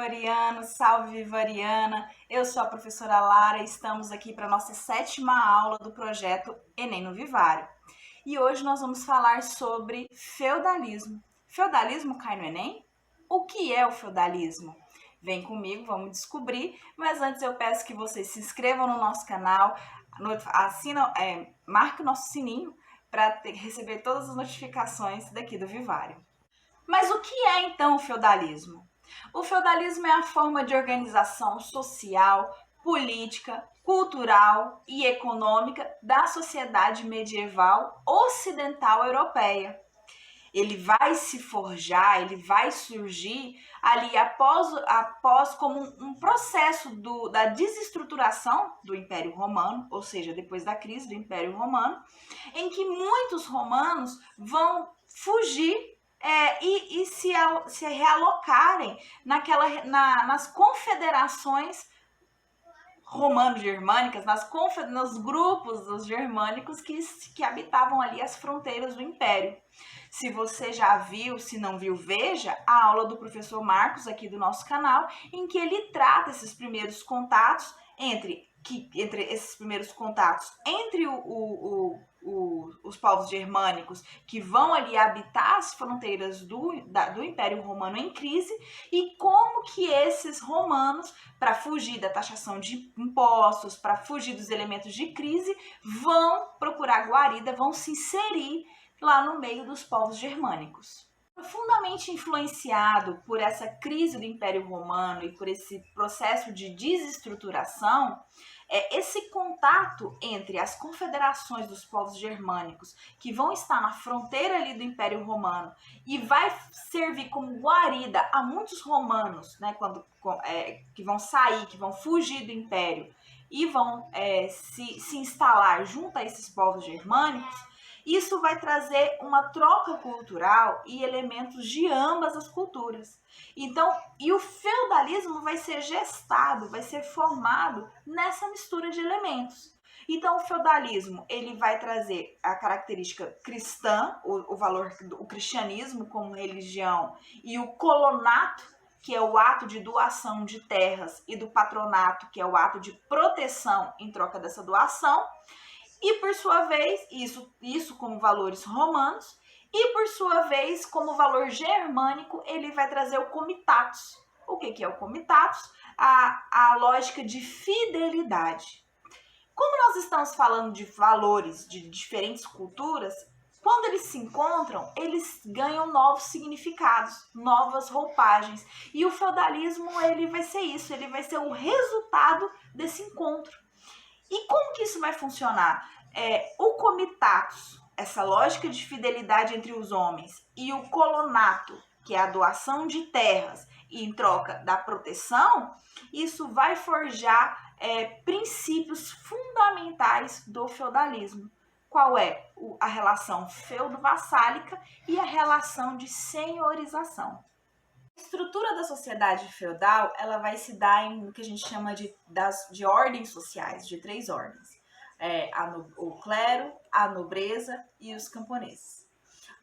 Vivariano, salve Vivariana! Eu sou a professora Lara e estamos aqui para a nossa 7ª aula do projeto Enem no Vivário. E hoje nós vamos falar sobre feudalismo. Feudalismo cai no Enem? O que é o feudalismo? Vem comigo, vamos descobrir, mas antes eu peço que vocês se inscrevam no nosso canal, marque o nosso sininho para receber todas as notificações daqui do Vivário. Mas o que é então o feudalismo? O feudalismo é a forma de organização social, política, cultural e econômica da sociedade medieval ocidental europeia. Ele vai se forjar, ele vai surgir ali após como um processo da desestruturação do Império Romano, ou seja, depois da crise do Império Romano, em que muitos romanos vão fugir e se realocarem nas confederações romano-germânicas, nos grupos dos germânicos que habitavam ali as fronteiras do Império. Se você já viu, se não viu, veja a aula do professor Marcos aqui do nosso canal, em que ele trata esses primeiros contatos entre os povos germânicos que vão ali habitar as fronteiras do Império Romano em crise e como que esses romanos, para fugir da taxação de impostos, para fugir dos elementos de crise, vão procurar guarida, vão se inserir lá no meio dos povos germânicos. Profundamente influenciado por essa crise do Império Romano e por esse processo de desestruturação, esse contato entre as confederações dos povos germânicos que vão estar na fronteira ali do Império Romano e vai servir como guarida a muitos romanos, né, que vão sair, que vão fugir do Império e vão se instalar junto a esses povos germânicos. Isso vai trazer uma troca cultural e elementos de ambas as culturas. Então, e o feudalismo vai ser gestado, vai ser formado nessa mistura de elementos. Então, o feudalismo, ele vai trazer a característica cristã, o valor do cristianismo como religião, e o colonato, que é o ato de doação de terras, e do patronato, que é o ato de proteção em troca dessa doação. E por sua vez, isso como valores romanos, e por sua vez, como valor germânico, ele vai trazer o comitatus. O que é o comitatus? A lógica de fidelidade. Como nós estamos falando de valores de diferentes culturas, quando eles se encontram, eles ganham novos significados, novas roupagens. E o feudalismo, ele vai ser isso, ele vai ser o resultado desse encontro. E como que isso vai funcionar? O comitatus, essa lógica de fidelidade entre os homens, e o colonato, que é a doação de terras em troca da proteção, isso vai forjar princípios fundamentais do feudalismo. Qual é? A relação feudo-vassálica e a relação de senhorização. A estrutura da sociedade feudal, ela vai se dar em o que a gente chama de ordens sociais, de 3 ordens. O clero, a nobreza e os camponeses.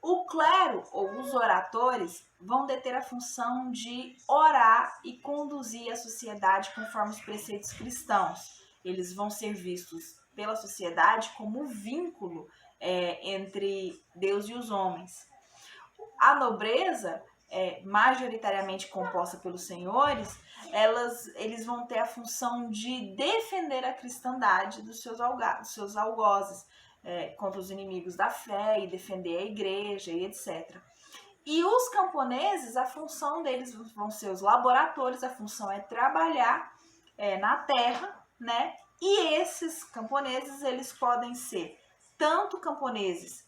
O clero, ou os oratores, vão deter a função de orar e conduzir a sociedade conforme os preceitos cristãos. Eles vão ser vistos pela sociedade como um vínculo entre Deus e os homens. A nobreza, majoritariamente composta pelos senhores, eles vão ter a função de defender a cristandade dos seus algozes contra os inimigos da fé e defender a igreja e etc. E os camponeses, a função deles vão ser os laboratores, a função é trabalhar na terra, né? E esses camponeses, eles podem ser tanto camponeses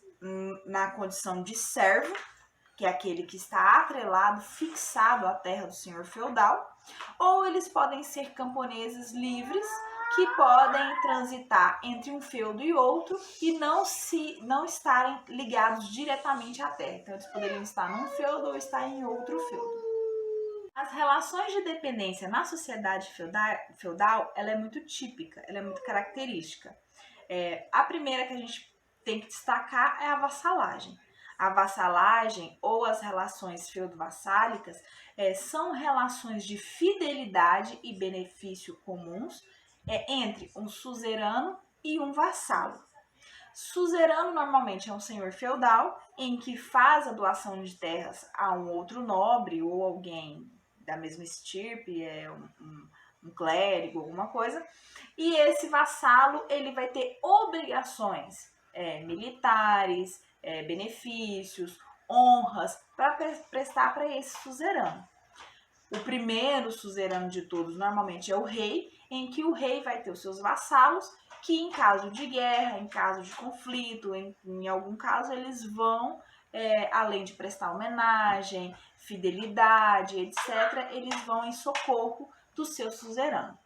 na condição de servo, que é aquele que está atrelado, fixado à terra do senhor feudal, ou eles podem ser camponeses livres, que podem transitar entre um feudo e outro e não estarem ligados diretamente à terra. Então, eles poderiam estar num feudo ou estar em outro feudo. As relações de dependência na sociedade feudal, ela é muito típica, ela é muito característica. A primeira que a gente tem que destacar é a vassalagem. A vassalagem ou as relações feudo-vassálicas são relações de fidelidade e benefício comuns entre um suzerano e um vassalo. Suzerano normalmente é um senhor feudal em que faz a doação de terras a um outro nobre ou alguém da mesma estirpe, um clérigo, alguma coisa, e esse vassalo ele vai ter obrigações militares, benefícios, honras para prestar para esse suzerano. O primeiro suzerano de todos normalmente é o rei, em que o rei vai ter os seus vassalos, que em caso de guerra, em caso de conflito, em algum caso, eles vão, além de prestar homenagem, fidelidade, etc., eles vão em socorro do seu suzerano.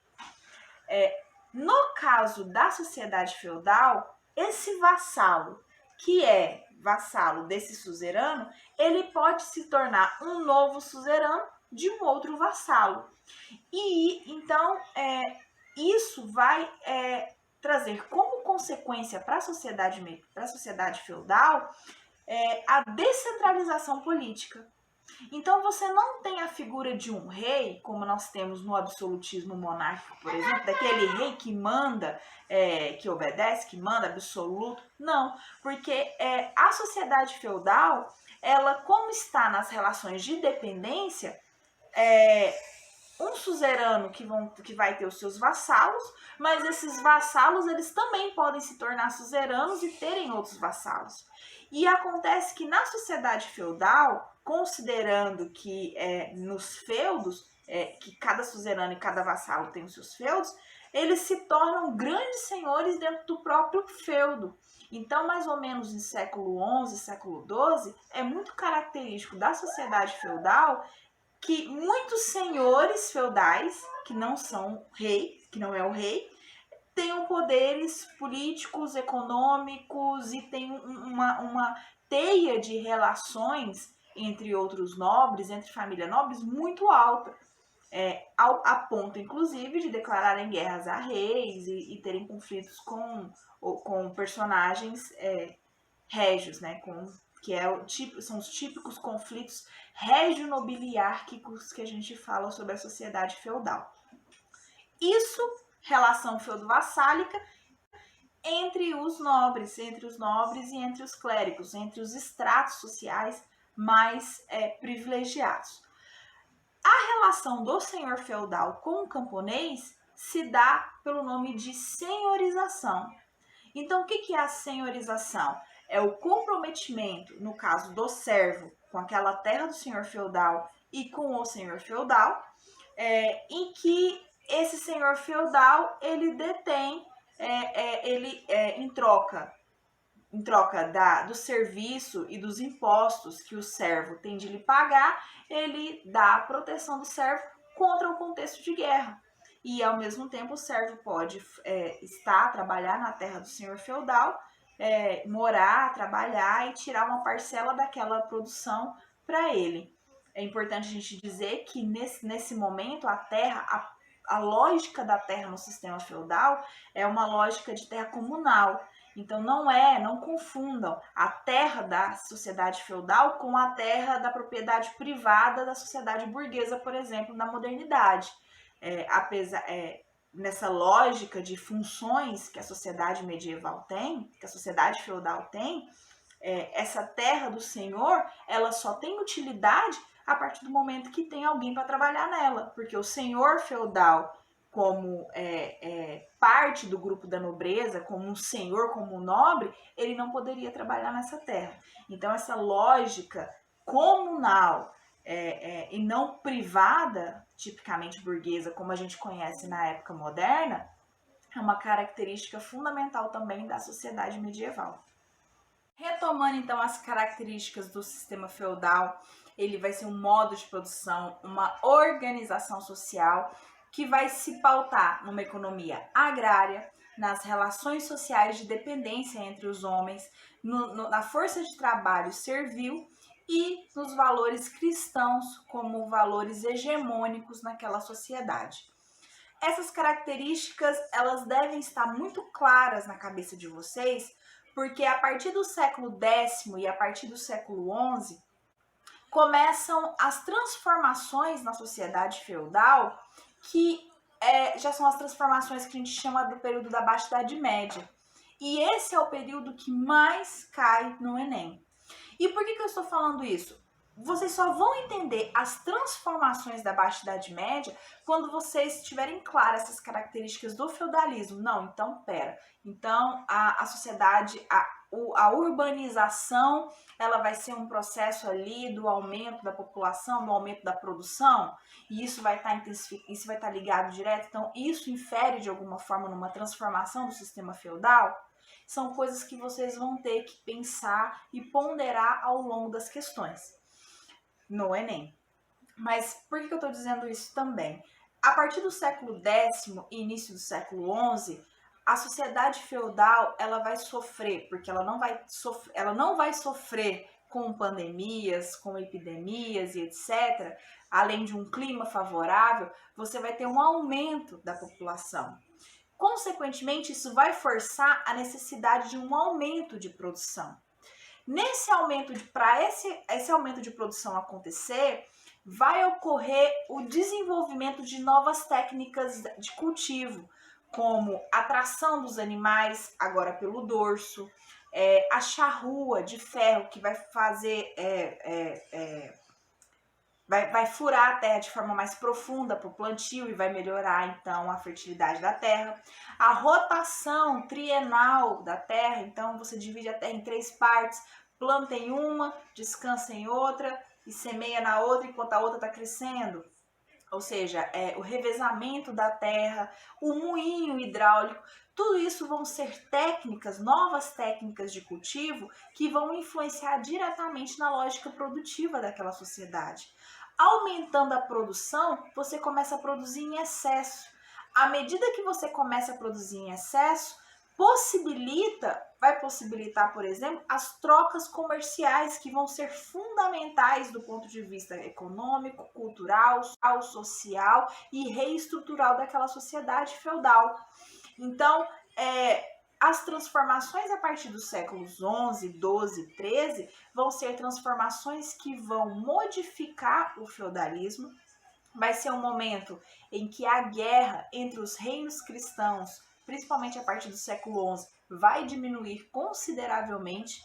No caso da sociedade feudal, esse vassalo, que é vassalo desse suzerano, ele pode se tornar um novo suzerano de um outro vassalo. E então isso vai trazer como consequência para a sociedade feudal a descentralização política. Então você não tem a figura de um rei, como nós temos no absolutismo monárquico, por exemplo, daquele rei que manda, que obedece, que manda absoluto. Não, porque a sociedade feudal, ela como está nas relações de dependência, um suzerano que vai ter os seus vassalos, mas esses vassalos eles também podem se tornar suzeranos e terem outros vassalos. E acontece que na sociedade feudal, considerando que nos feudos, que cada suzerano e cada vassalo tem os seus feudos, eles se tornam grandes senhores dentro do próprio feudo. Então, mais ou menos em século XI, século XII, é muito característico da sociedade feudal que muitos senhores feudais, que não são rei, que não é o rei, tenham poderes políticos, econômicos e tem uma teia de relações entre outros nobres, entre família nobres, muito alta. A ponto, inclusive, de declararem guerras a reis e terem conflitos com personagens régios, né? Que são os típicos conflitos regio-nobiliárquicos que a gente fala sobre a sociedade feudal. Isso, relação feudo-vassálica entre os nobres e entre os clérigos, entre os estratos sociais mais privilegiados. A relação do senhor feudal com o camponês se dá pelo nome de senhorização. Então, o que é a senhorização? É o comprometimento, no caso do servo, com aquela terra do senhor feudal e com o senhor feudal, em que esse senhor feudal ele detém, em troca do serviço e dos impostos que o servo tem de lhe pagar, ele dá a proteção do servo contra o contexto de guerra. E, ao mesmo tempo, o servo pode trabalhar na terra do senhor feudal, morar, trabalhar e tirar uma parcela daquela produção para ele. É importante a gente dizer que, nesse momento, a terra, a lógica da terra no sistema feudal é uma lógica de terra comunal. Então, não confundam a terra da sociedade feudal com a terra da propriedade privada da sociedade burguesa, por exemplo, na modernidade. Nessa lógica de funções que a sociedade medieval tem, que a sociedade feudal tem, essa terra do senhor, ela só tem utilidade a partir do momento que tem alguém para trabalhar nela, porque o senhor feudal, como parte do grupo da nobreza, como um senhor, como um nobre, ele não poderia trabalhar nessa terra. Então, essa lógica comunal e não privada, tipicamente burguesa, como a gente conhece na época moderna, é uma característica fundamental também da sociedade medieval. Retomando então as características do sistema feudal, ele vai ser um modo de produção, uma organização social que vai se pautar numa economia agrária, nas relações sociais de dependência entre os homens, na força de trabalho servil e nos valores cristãos como valores hegemônicos naquela sociedade. Essas características, elas devem estar muito claras na cabeça de vocês, Porque a partir do século X e a partir do século XI, começam as transformações na sociedade feudal, que já são as transformações que a gente chama do período da Baixa Idade Média. E esse é o período que mais cai no Enem. E por que eu estou falando isso? Vocês só vão entender as transformações da Baixa Idade Média quando vocês tiverem claras essas características do feudalismo. Não, então pera. Então a sociedade, a urbanização, ela vai ser um processo ali do aumento da população, do aumento da produção, e isso vai estar ligado direto. Então isso infere de alguma forma numa transformação do sistema feudal. São coisas que vocês vão ter que pensar e ponderar ao longo das questões no Enem. Mas por que eu estou dizendo isso também? A partir do século X e início do século XI, a sociedade feudal ela vai sofrer, porque ela não vai sofrer com pandemias, com epidemias e etc. Além de um clima favorável, você vai ter um aumento da população. Consequentemente, isso vai forçar a necessidade de um aumento de produção. Nesse aumento, para esse aumento de produção acontecer, vai ocorrer o desenvolvimento de novas técnicas de cultivo, como a tração dos animais, agora pelo dorso, a charrua de ferro, que vai fazer vai furar a terra de forma mais profunda para o plantio e vai melhorar, então, a fertilidade da terra. A rotação trienal da terra, então, você divide a terra em 3 partes, planta em uma, descansa em outra e semeia na outra enquanto a outra está crescendo. Ou seja, o revezamento da terra, o moinho hidráulico, tudo isso vão ser técnicas, novas técnicas de cultivo que vão influenciar diretamente na lógica produtiva daquela sociedade. Aumentando a produção, você começa a produzir em excesso. À medida que você começa a produzir em excesso, vai possibilitar, por exemplo, as trocas comerciais que vão ser fundamentais do ponto de vista econômico, cultural, social e reestrutural daquela sociedade feudal. Então, as transformações a partir dos séculos 11, 12, 13 vão ser transformações que vão modificar o feudalismo. Vai ser um momento em que a guerra entre os reinos cristãos, principalmente a partir do século XI, vai diminuir consideravelmente.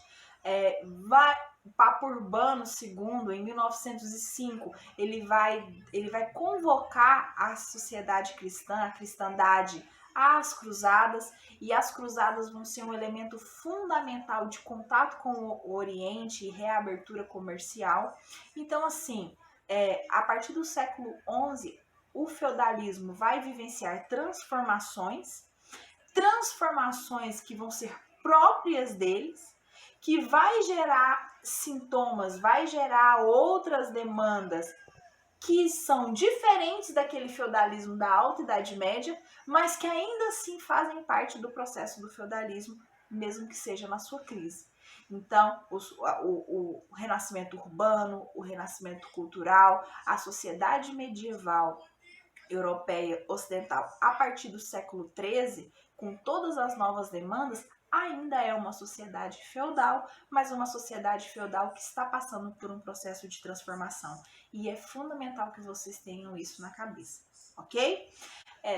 Papa Urbano II, em 1905, ele vai convocar a sociedade cristã, a cristandade, às cruzadas, e as cruzadas vão ser um elemento fundamental de contato com o Oriente e reabertura comercial. Então, assim, a partir do século XI, o feudalismo vai vivenciar transformações que vão ser próprias deles, que vai gerar sintomas, vai gerar outras demandas que são diferentes daquele feudalismo da Alta Idade Média, mas que ainda assim fazem parte do processo do feudalismo, mesmo que seja na sua crise. Então, o renascimento urbano, o renascimento cultural, a sociedade medieval europeia ocidental a partir do século XIII, com todas as novas demandas, ainda é uma sociedade feudal, mas uma sociedade feudal que está passando por um processo de transformação. E é fundamental que vocês tenham isso na cabeça, ok?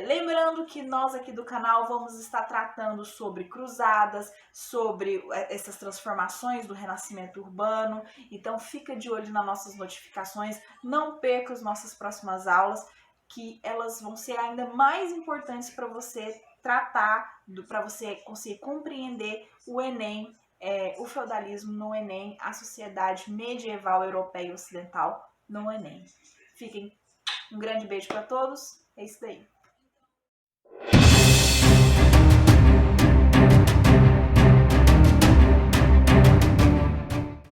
Lembrando que nós aqui do canal vamos estar tratando sobre cruzadas, sobre essas transformações do renascimento urbano, então fica de olho nas nossas notificações, não perca as nossas próximas aulas, que elas vão ser ainda mais importantes para você tratar, para você conseguir compreender o Enem, o feudalismo no Enem, a sociedade medieval europeia e ocidental no Enem. Um grande beijo para todos, é isso daí.